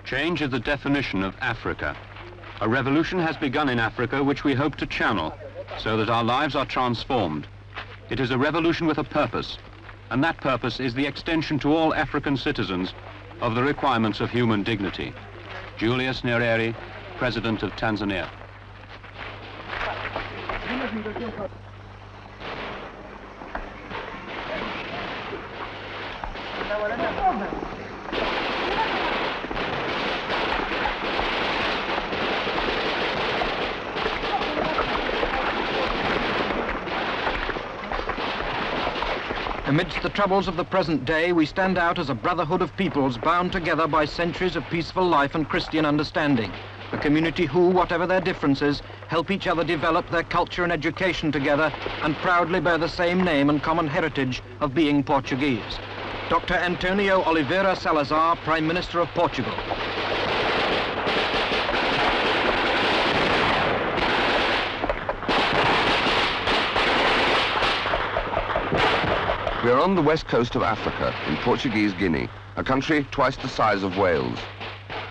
Change is the definition of Africa. A revolution has begun in Africa which we hope to channel so that our lives are transformed. It is a revolution with a purpose, and that purpose is the extension to all African citizens of the requirements of human dignity. Julius Nyerere, President of Tanzania. Amidst the troubles of the present day, we stand out as a brotherhood of peoples bound together by centuries of peaceful life and Christian understanding. A community who, whatever their differences, help each other develop their culture and education together and proudly bear the same name and common heritage of being Portuguese. Dr. Antonio Oliveira Salazar, Prime Minister of Portugal. We are on the west coast of Africa, in Portuguese Guinea, a country twice the size of Wales.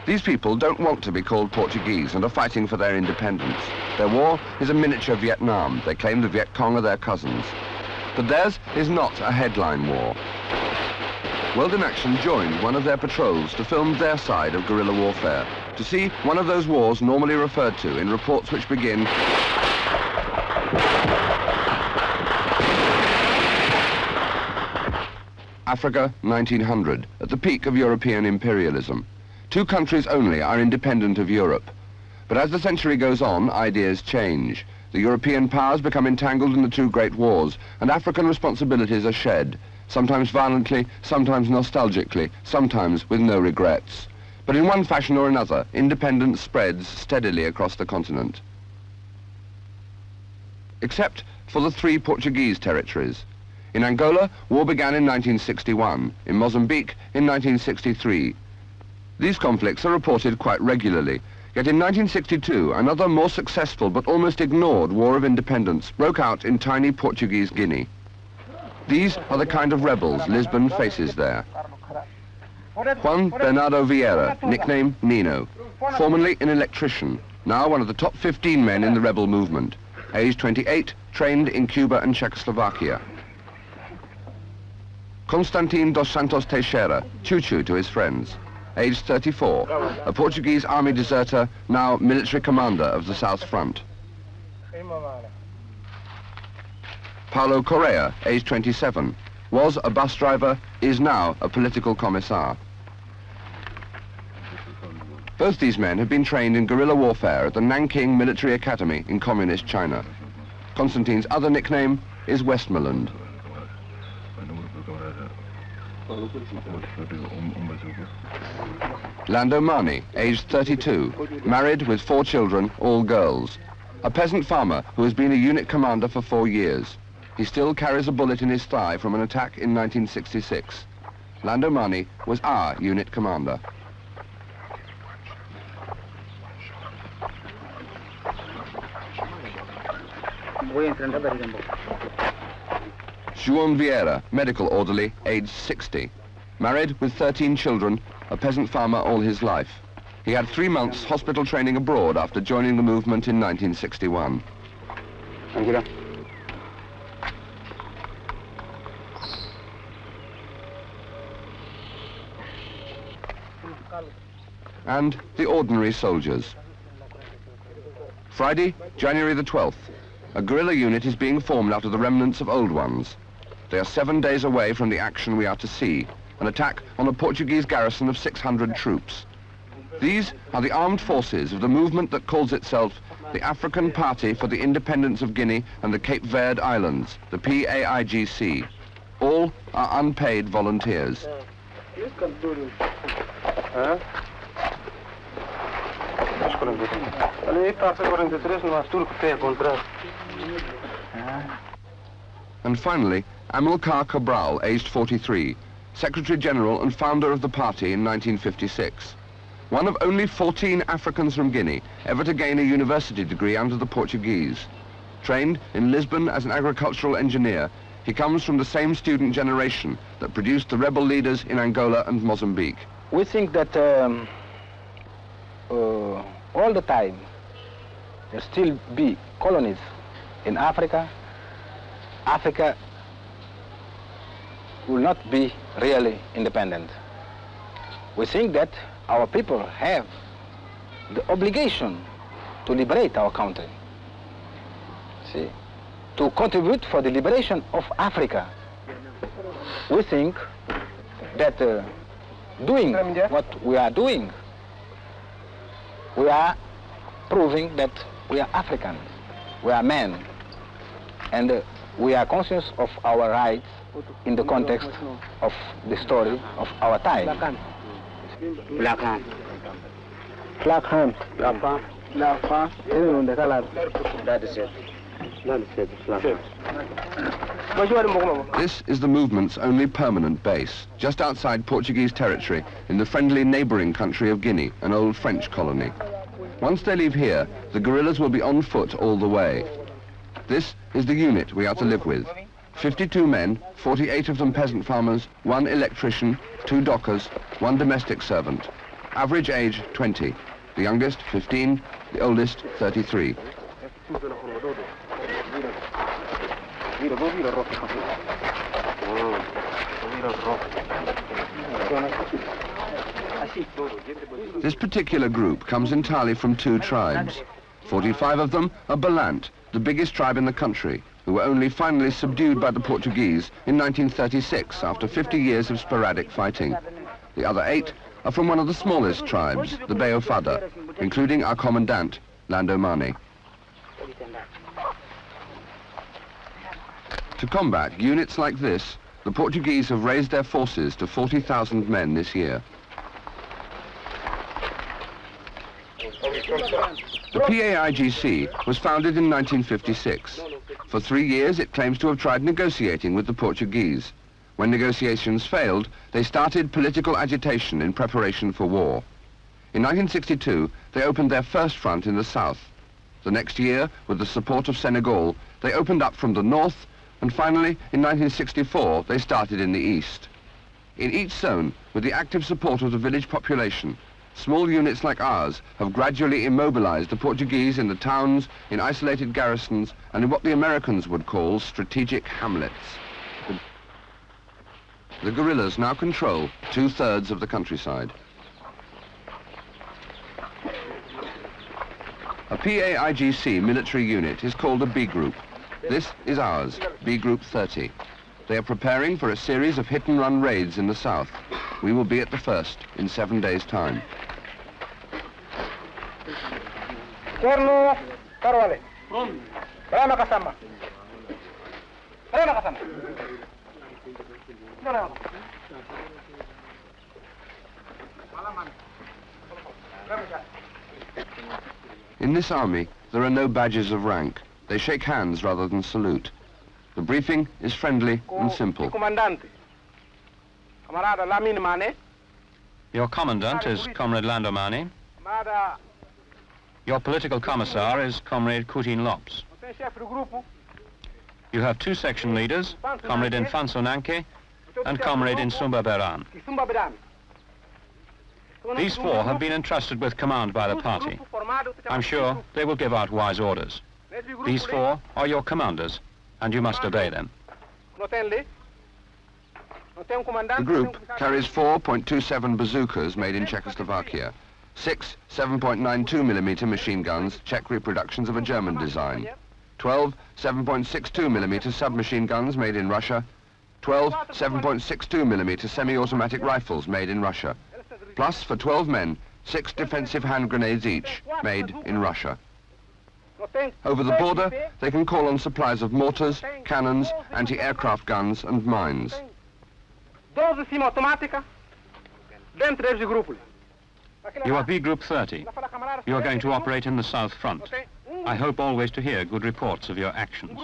These people don't want to be called Portuguese and are fighting for their independence. Their war is a miniature Vietnam. They claim the Viet Cong are their cousins. But theirs is not a headline war. World in Action joined one of their patrols to film their side of guerrilla warfare, to see one of those wars normally referred to in reports which begin Africa, 1900, at the peak of European imperialism. 2 countries only are independent of Europe. But as the century goes on, ideas change. The European powers become entangled in the 2 great wars, and African responsibilities are shed, sometimes violently, sometimes nostalgically, sometimes with no regrets. But in one fashion or another, independence spreads steadily across the continent. Except for the 3 Portuguese territories. In Angola, war began in 1961, in Mozambique in 1963. These conflicts are reported quite regularly, yet in 1962, another more successful but almost ignored war of independence broke out in tiny Portuguese Guinea. These are the kind of rebels Lisbon faces there. Juan Bernardo Vieira, nicknamed Nino, formerly an electrician, now one of the top 15 men in the rebel movement, aged 28, trained in Cuba and Czechoslovakia. Constantine dos Santos Teixeira, Chuchu to his friends, aged 34, a Portuguese army deserter, now military commander of the South Front. Paulo Correa, aged 27, was a bus driver, is now a political commissar. Both these men have been trained in guerrilla warfare at the Nanking Military Academy in Communist China. Constantine's other nickname is Westmoreland. Lando Mani, aged 32, married with 4 children, all girls. A peasant farmer who has been a unit commander for 4 years. He still carries a bullet in his thigh from an attack in 1966. Lando Mani was our unit commander. João Vieira, medical orderly, aged 60. Married with 13 children, a peasant farmer all his life. He had 3 months hospital training abroad after joining the movement in 1961. And the ordinary soldiers. Friday, January the 12th. A guerrilla unit is being formed out of the remnants of old ones. They are 7 days away from the action we are to see, an attack on a Portuguese garrison of 600 troops. These are the armed forces of the movement that calls itself the African Party for the Independence of Guinea and the Cape Verde Islands, the PAIGC. All are unpaid volunteers. And finally, Amilcar Cabral, aged 43, Secretary General and founder of the party in 1956. One of only 14 Africans from Guinea ever to gain a university degree under the Portuguese. Trained in Lisbon as an agricultural engineer, He comes from the same student generation that produced the rebel leaders in Angola and Mozambique. We think that all the time there still be colonies in Africa. Africa will not be really independent. We think that our people have the obligation to liberate our country. See, to contribute for the liberation of Africa. We think that doing what we are doing, we are proving that we are Africans, we are men, and we are conscious of our rights in the context of the story of our time. Black hand. Black hand. Black hand. That is it. This is the movement's only permanent base, just outside Portuguese territory in the friendly neighbouring country of Guinea, an old French colony. Once they leave here, the guerrillas will be on foot all the way. This is the unit we are to live with. 52 men, 48 of them peasant farmers, 1 electrician, 2 dockers, 1 domestic servant. Average age 20, the youngest 15, the oldest 33. This particular group comes entirely from 2 tribes. 45 of them are Balant, the biggest tribe in the country, who were only finally subdued by the Portuguese in 1936 after 50 years of sporadic fighting. The other 8 are from one of the smallest tribes, the Beofada, including our commandant, Landomani. To combat units like this, the Portuguese have raised their forces to 40,000 men this year. The PAIGC was founded in 1956. For 3 years, it claims to have tried negotiating with the Portuguese. When negotiations failed, they started political agitation in preparation for war. In 1962, they opened their first front in the south. The next year, with the support of Senegal, they opened up from the north, and finally, in 1964, they started in the east. In each zone, with the active support of the village population, small units like ours have gradually immobilized the Portuguese in the towns, in isolated garrisons, and in what the Americans would call strategic hamlets. The guerrillas now control 2/3 of the countryside. A PAIGC military unit is called a B Group. This is ours, B Group 30. They are preparing for a series of hit-and-run raids in the south. We will be at the first in 7 days' time. In this army, there are no badges of rank. They shake hands rather than salute. The briefing is friendly and simple. Your commandant is Comrade Landomani. Your political commissar is Comrade Coutin Lopes. You have 2 section leaders, Comrade Infanso Nanke and Comrade Insumba Beran. These 4 have been entrusted with command by the party. I'm sure they will give out wise orders. These 4 are your commanders, and you must obey them. The group carries 4.27 bazookas made in Czechoslovakia, 6 7.92mm machine guns, Czech reproductions of a German design, 12 7.62mm submachine guns made in Russia, 12 7.62mm semi-automatic rifles made in Russia, plus for 12 men, 6 defensive hand grenades each, made in Russia. Over the border, they can call on supplies of mortars, cannons, anti-aircraft guns and mines. You are B Group 30. You are going to operate in the South Front. I hope always to hear good reports of your actions.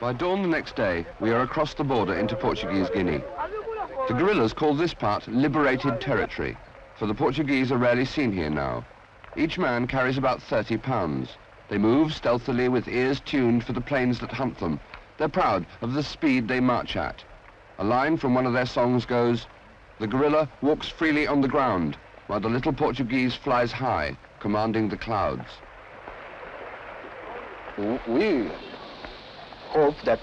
By dawn the next day, we are across the border into Portuguese Guinea. The guerrillas call this part liberated territory, for the Portuguese are rarely seen here now. Each man carries about 30 pounds. They move stealthily with ears tuned for the planes that hunt them. They're proud of the speed they march at. A line from one of their songs goes, "The guerrilla walks freely on the ground, while the little Portuguese flies high, commanding the clouds." We hope that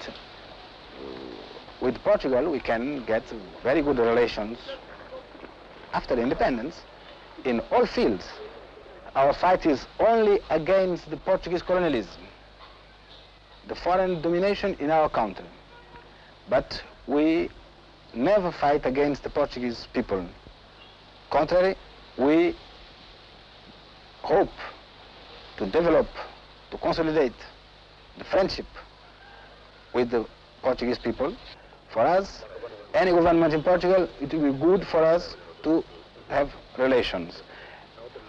with Portugal we can get very good relations after the independence in all fields. Our fight is only against the Portuguese colonialism, the foreign domination in our country. But we never fight against the Portuguese people. Contrary, we hope to develop, to consolidate the friendship with the Portuguese people. For us, any government in Portugal, it will be good for us to have relations.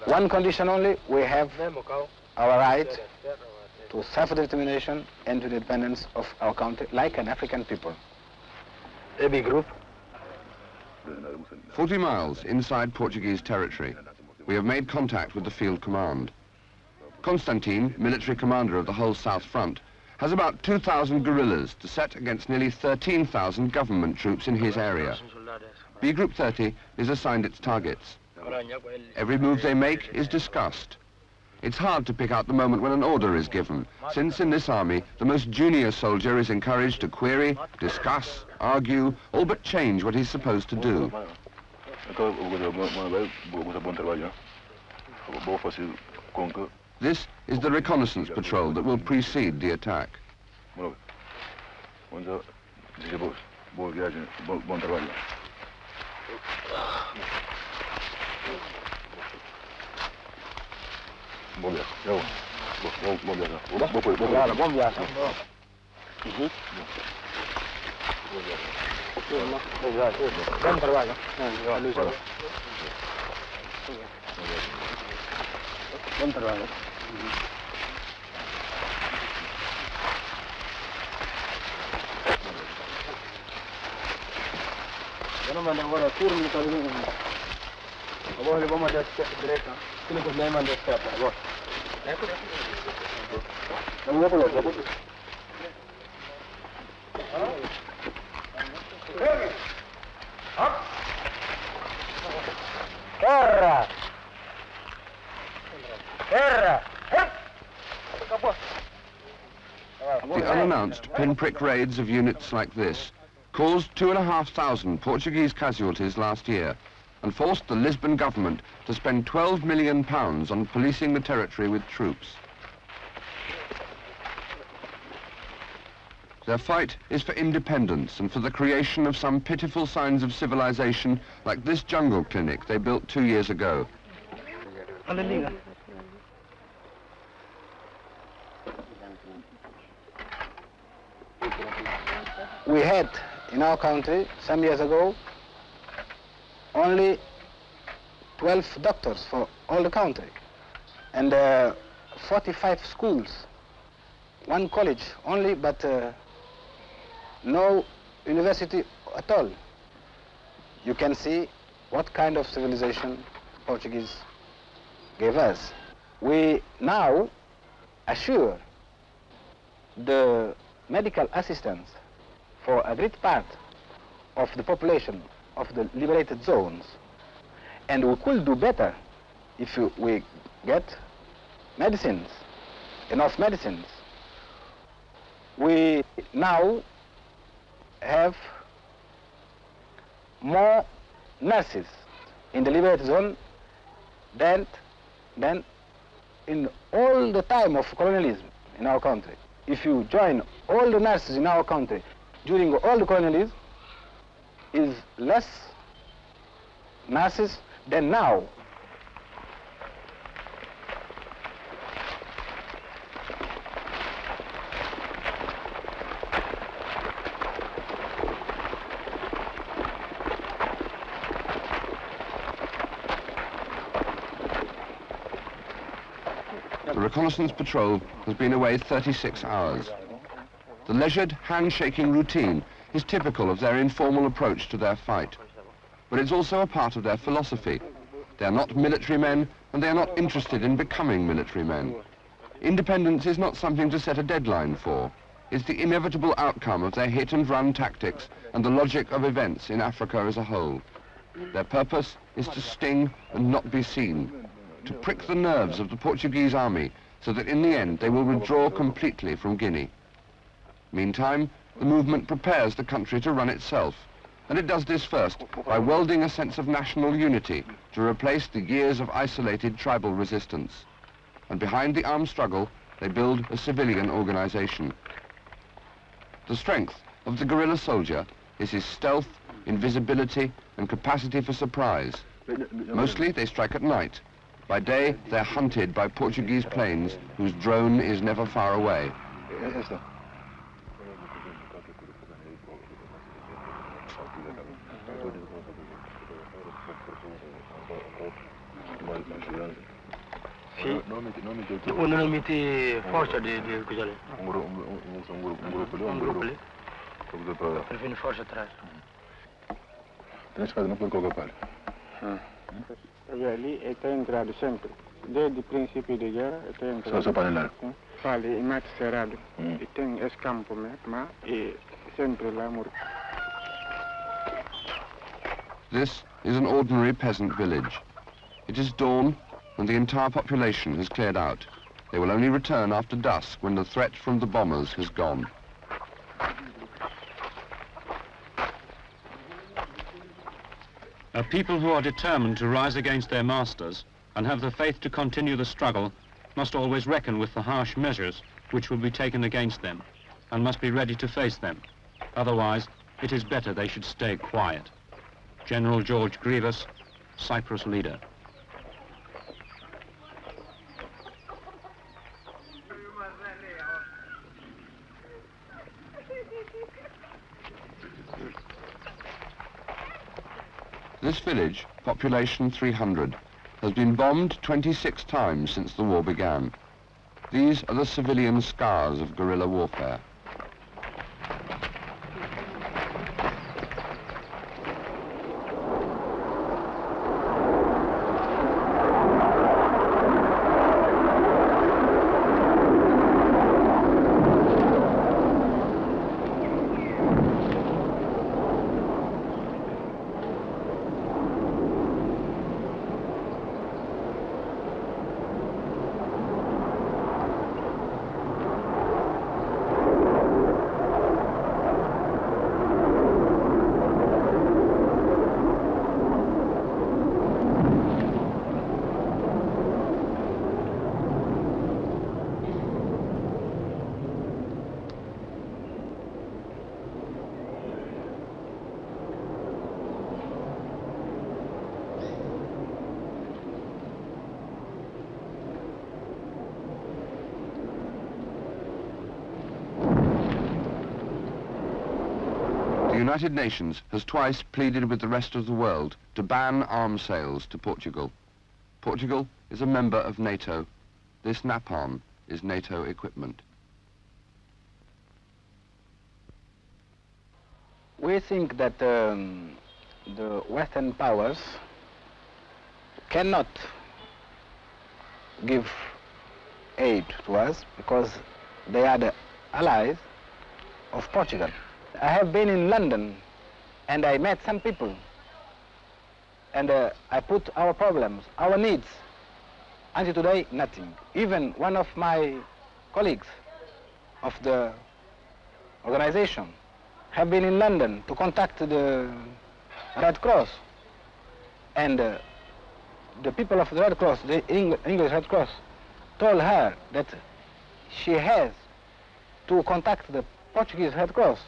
One condition only, we have our right to self-determination and to the independence of our country, like an African people. A big group. 40 miles inside Portuguese territory, we have made contact with the field command. Constantine, military commander of the whole South Front, has about 2,000 guerrillas to set against nearly 13,000 government troops in his area. B Group 30 is assigned its targets. Every move they make is discussed. It's hard to pick out the moment when an order is given, since in this army, the most junior soldier is encouraged to query, discuss, argue, all but change what he's supposed to do. This is the reconnaissance patrol that will precede the attack. The unannounced pinprick raids of units like this caused 2,500 Portuguese casualties last year and forced the Lisbon government to spend £12 million on policing the territory with troops. Their fight is for independence and for the creation of some pitiful signs of civilization like this jungle clinic they built 2 years ago. We had in our country some years ago only 12 doctors for all the country and 45 schools, one college only, but no university at all. You can see what kind of civilization Portuguese gave us. We now assure the medical assistance for a great part of the population of the liberated zones. And we could do better if we get medicines, enough medicines. We now have more nurses in the liberated zone than in all the time of colonialism in our country. If you join all the nurses in our country during all the colonialism, is less nurses than now. The reconnaissance patrol has been away 36 hours. The leisured, handshaking routine is typical of their informal approach to their fight. But it's also a part of their philosophy. They are not military men, and they are not interested in becoming military men. Independence is not something to set a deadline for. It's the inevitable outcome of their hit-and-run tactics and the logic of events in Africa as a whole. Their purpose is to sting and not be seen, to prick the nerves of the Portuguese army so that in the end they will withdraw completely from Guinea. Meantime, the movement prepares the country to run itself, and it does this first by welding a sense of national unity to replace the years of isolated tribal resistance. And behind the armed struggle, they build a civilian organization. The strength of the guerrilla soldier is his stealth, invisibility, and capacity for surprise. Mostly they strike at night. By day, they're hunted by Portuguese planes whose drone is never far away. Normalmente força de coisa ali. Grupo ali. Prefiro força atrás. Tens fazendo por qualquer parte. Ali está entrado sempre. Desde o princípio da guerra está entrado. Só para lá. Fale, e mate cerrado. E tem esse campo mesmo, e sempre lá morto. This is an ordinary peasant village. It is dawn, and the entire population has cleared out. They will only return after dusk when the threat from the bombers has gone. A people who are determined to rise against their masters and have the faith to continue the struggle must always reckon with the harsh measures which will be taken against them and must be ready to face them. Otherwise, it is better they should stay quiet. General George Grievous, Cyprus leader. This village, population 300, has been bombed 26 times since the war began. These are the civilian scars of guerrilla warfare. The United Nations has twice pleaded with the rest of the world to ban arms sales to Portugal. Portugal is a member of NATO. This napalm is NATO equipment. We think that the Western powers cannot give aid to us because they are the allies of Portugal. I have been in London and I met some people and I put our problems, our needs. Until today, nothing. Even one of my colleagues of the organization have been in London to contact the Red Cross. And the people of the Red Cross, the English Red Cross, told her that she has to contact the Portuguese Red Cross.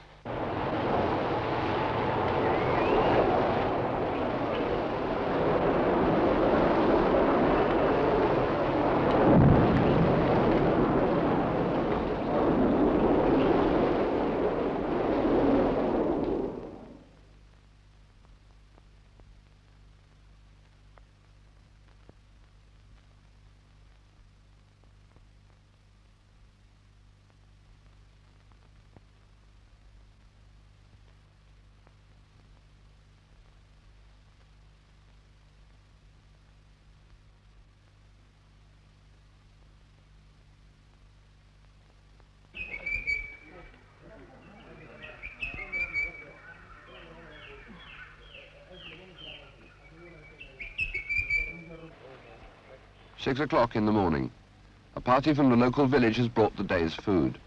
6 o'clock in the morning. A party from the local village has brought the day's food.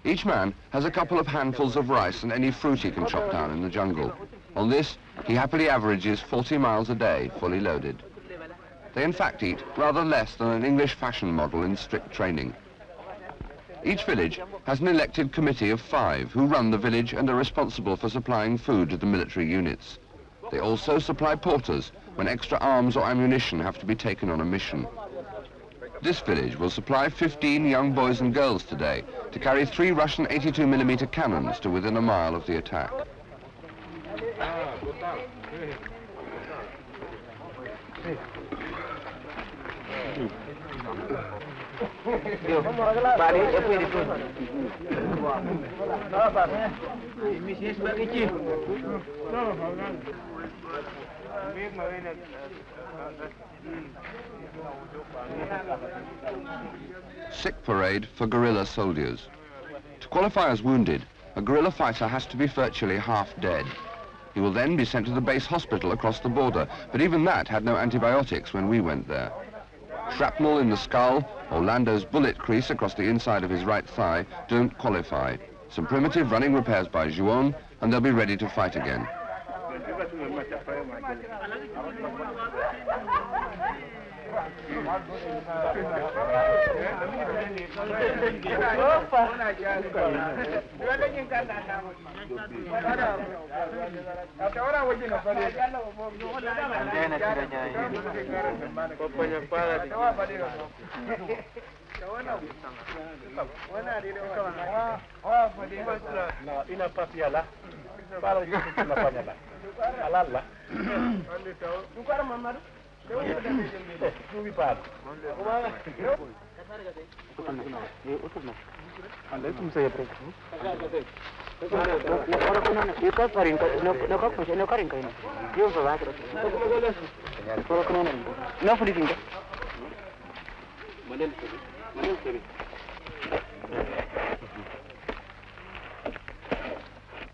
Each man has a couple of handfuls of rice and any fruit he can chop down in the jungle. On this, he happily averages 40 miles a day, fully loaded. They in fact eat rather less than an English fashion model in strict training. Each village has an elected committee of 5 who run the village and are responsible for supplying food to the military units. They also supply porters when extra arms or ammunition have to be taken on a mission. This village will supply 15 young boys and girls today to carry 3 Russian 82mm cannons to within a mile of the attack. Sick parade for guerrilla soldiers. To qualify as wounded, a guerrilla fighter has to be virtually half dead. He will then be sent to the base hospital across the border, but even that had no antibiotics when we went there. Shrapnel in the skull or Lando's bullet crease across the inside of his right thigh don't qualify. Some primitive running repairs by Juon, and they'll be ready to fight again.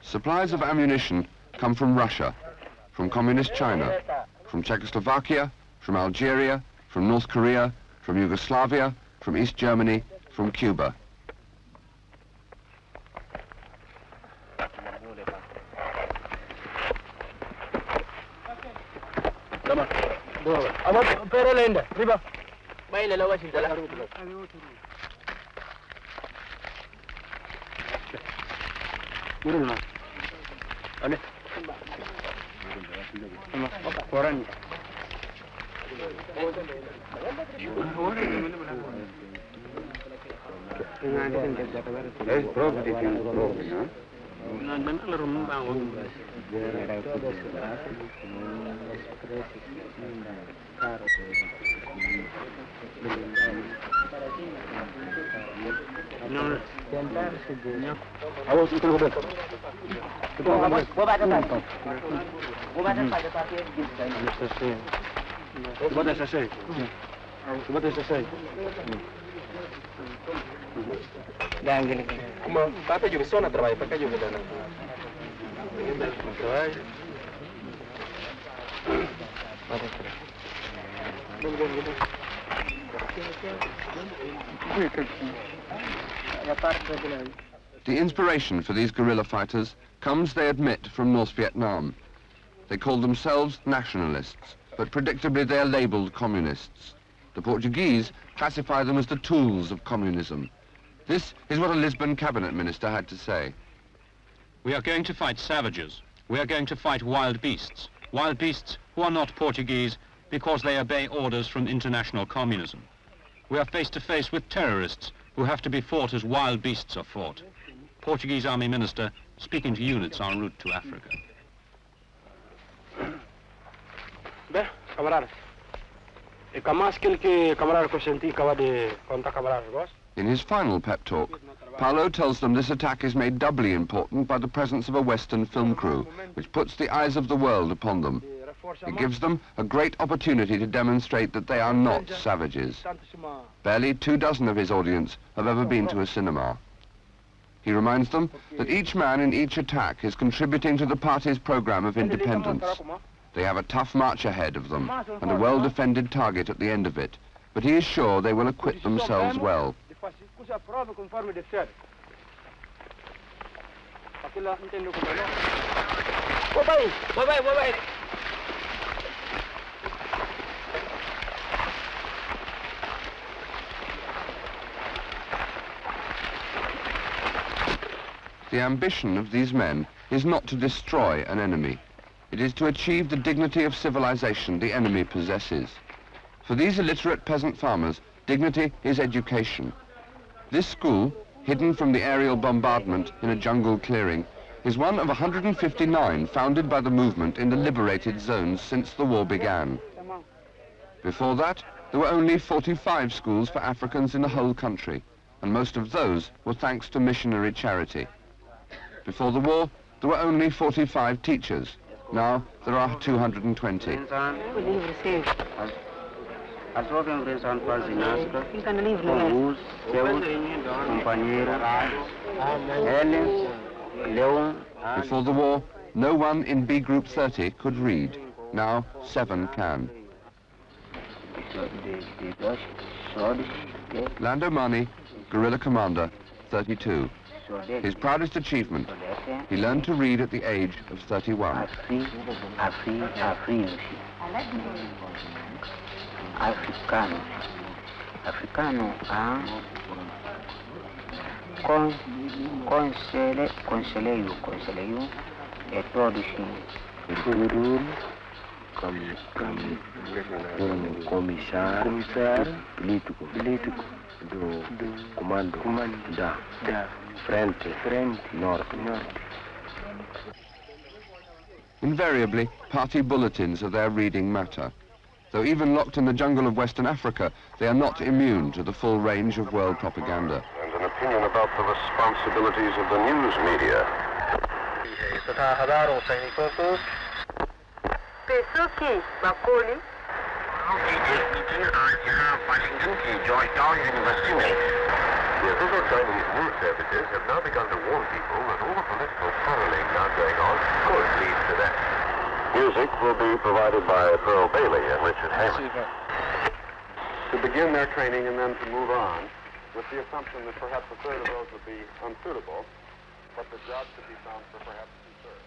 Supplies of ammunition come from Russia, from Communist China, from Czechoslovakia, from Algeria, from North Korea, from Yugoslavia, from East Germany, from Cuba. The inspiration for these guerrilla fighters comes, they admit, from North Vietnam. They call themselves nationalists, but predictably they are labelled communists. The Portuguese classify them as the tools of communism. This is what a Lisbon cabinet minister had to say. We are going to fight savages. We are going to fight wild beasts who are not Portuguese because they obey orders from international communism. We are face to face with terrorists who have to be fought as wild beasts are fought. Portuguese Army Minister speaking to units en route to Africa. Beh, camarada. E camas que camarada que senti acaba de contar camarada vos. In his final pep talk, Paulo tells them this attack is made doubly important by the presence of a Western film crew, which puts the eyes of the world upon them. It gives them a great opportunity to demonstrate that they are not savages. Barely 24 of his audience have ever been to a cinema. He reminds them that each man in each attack is contributing to the party's program of independence. They have a tough march ahead of them and a well-defended target at the end of it. but he is sure they will acquit themselves well. The ambition of these men is not to destroy an enemy. It is to achieve the dignity of civilization the enemy possesses. For these illiterate peasant farmers, dignity is education. This school, hidden from the aerial bombardment in a jungle clearing, is one of 159 founded by the movement in the liberated zones since the war began. Before that, there were only 45 schools for Africans in the whole country, and most of those were thanks to missionary charity. Before the war, there were only 45 teachers. Now, there are 220. Before the war, no one in B Group 30 could read. Now, 7 can. Lando Mani, guerrilla commander, 32. His proudest achievement, he learned to read at the age of 31. Africano conselheiro e produção comissário político do comando da frente norte. Invariably, party bulletins are their reading matter. Though even locked in the jungle of Western Africa, they are not immune to the full range of world propaganda. And an opinion about the responsibilities of the news media. Georgetown University made. The official Chinese news services have now begun to warn people that all the political quarreling now going on could lead to that. Music will be provided by Pearl Bailey and Richard Hammond. To begin their training and then to move on, with the assumption that perhaps a third of those would be unsuitable, but the jobs could be found for perhaps two-thirds.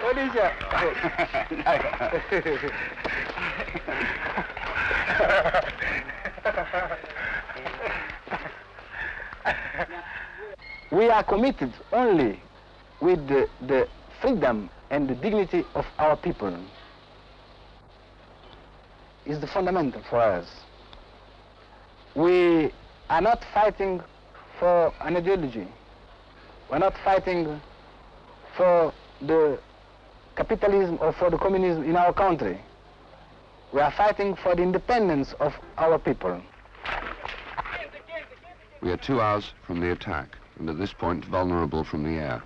What is that? We are committed only with the freedom and the dignity of our people. Is the fundamental for us. We are not fighting for an ideology. We're not fighting for the capitalism or for the communism in our country. We are fighting for the independence of our people. We are 2 hours from the attack, and at this point vulnerable from the air.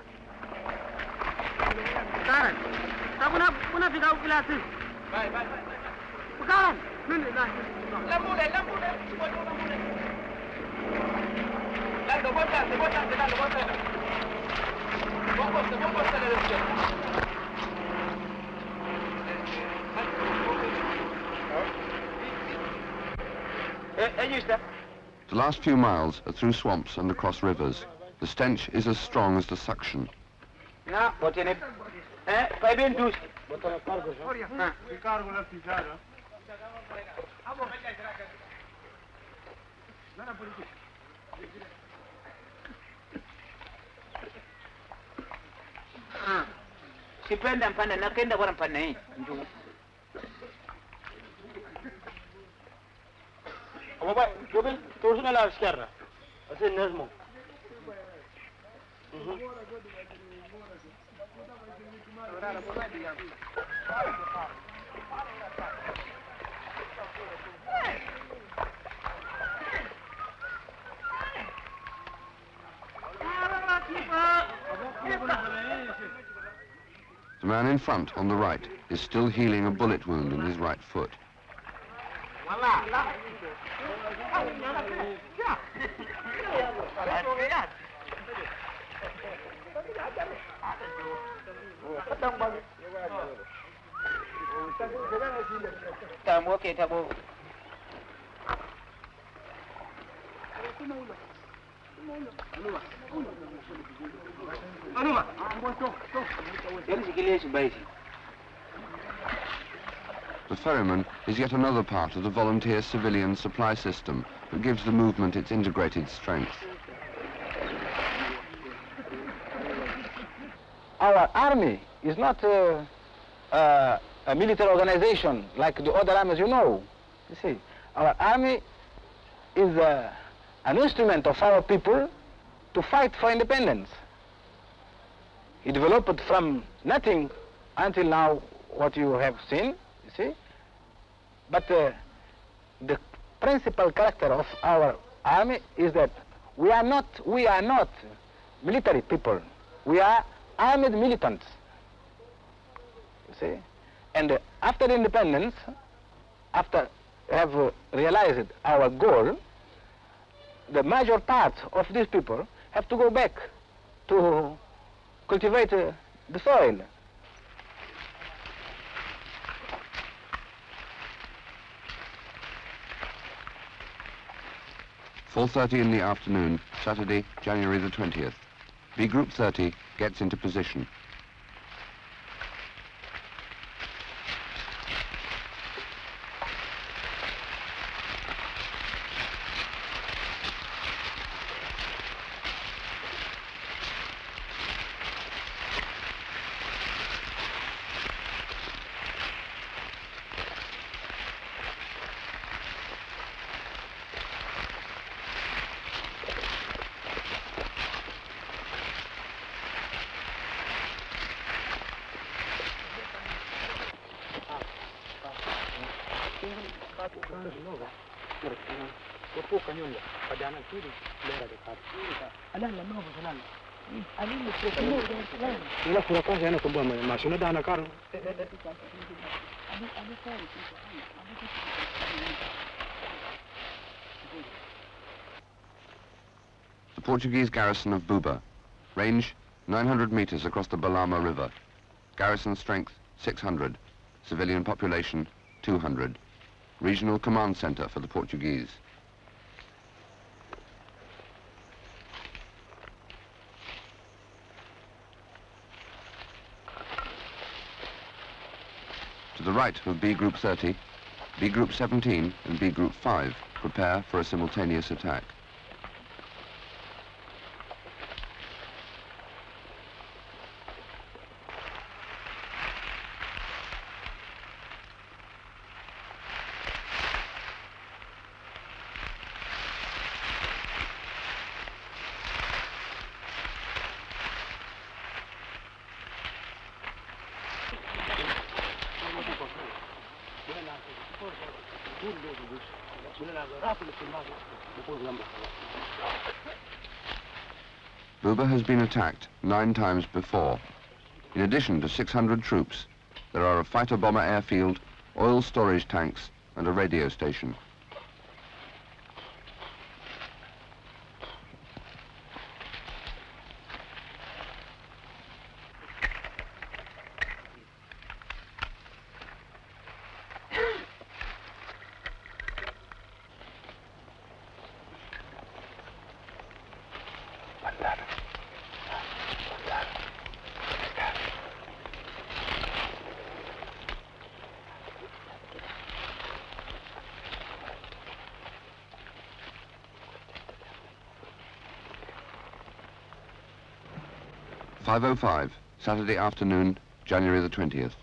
The last few miles are through swamps and across rivers. The stench is as strong as the suction. Si prende un panne, non prende un panne. Joven, torna la izquierda. Así mismo. The man in front, on the right, is still healing a bullet wound in his right foot. The ferryman is yet another part of the volunteer civilian supply system that gives the movement its integrated strength. Our army is not a military organization like the other armies you know. You see, our army is an instrument of our people to fight for independence. It developed from nothing until now what you have seen, you see. But the principal character of our army is that we are not military people. We are armed militants, you see. And after independence, after have realized our goal, the major part of these people have to go back to cultivate the soil. "4:30 in the afternoon, Saturday, January the 20th. B Group 30 gets into position. The Portuguese garrison of Buba. Range 900 meters across the Balama River. Garrison strength 600. Civilian population 200. Regional command center for the Portuguese. To the right of B Group 30, B Group 17 and B Group 5 prepare for a simultaneous attack. Buba has been attacked 9 times before. In addition to 600 troops, there are a fighter-bomber airfield, oil storage tanks, and a radio station. .505, Saturday afternoon, January the 20th.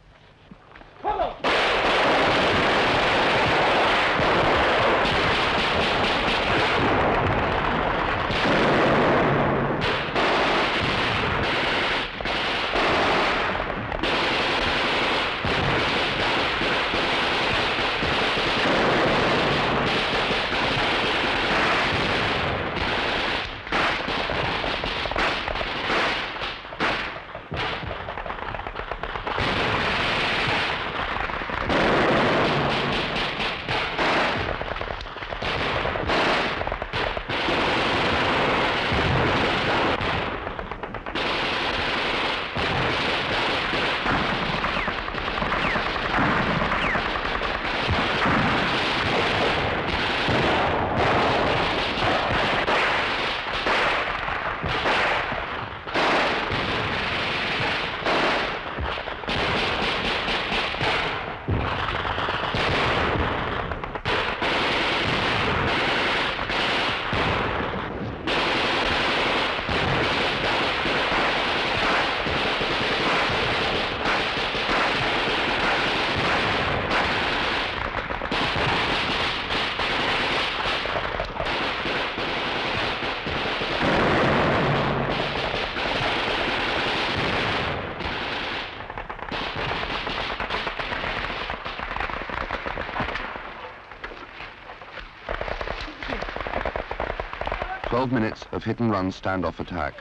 12 minutes of hit-and-run standoff attack.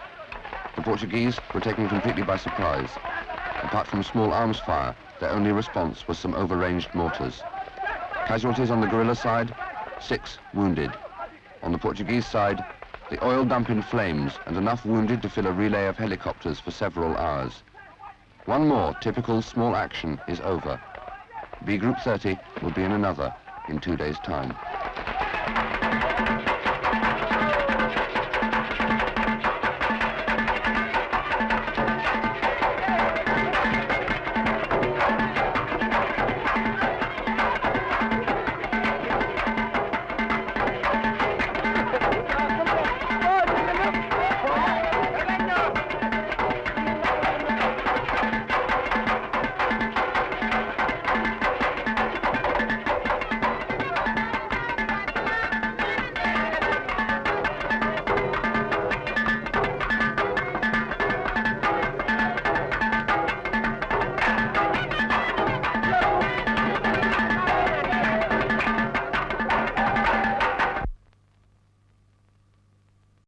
The Portuguese were taken completely by surprise. Apart from small arms fire, their only response was some overranged mortars. Casualties on the guerrilla side, 6 wounded. On the Portuguese side, the oil dump in flames and enough wounded to fill a relay of helicopters for several hours. One more typical small action is over. B Group 30 will be in another in 2 days' time.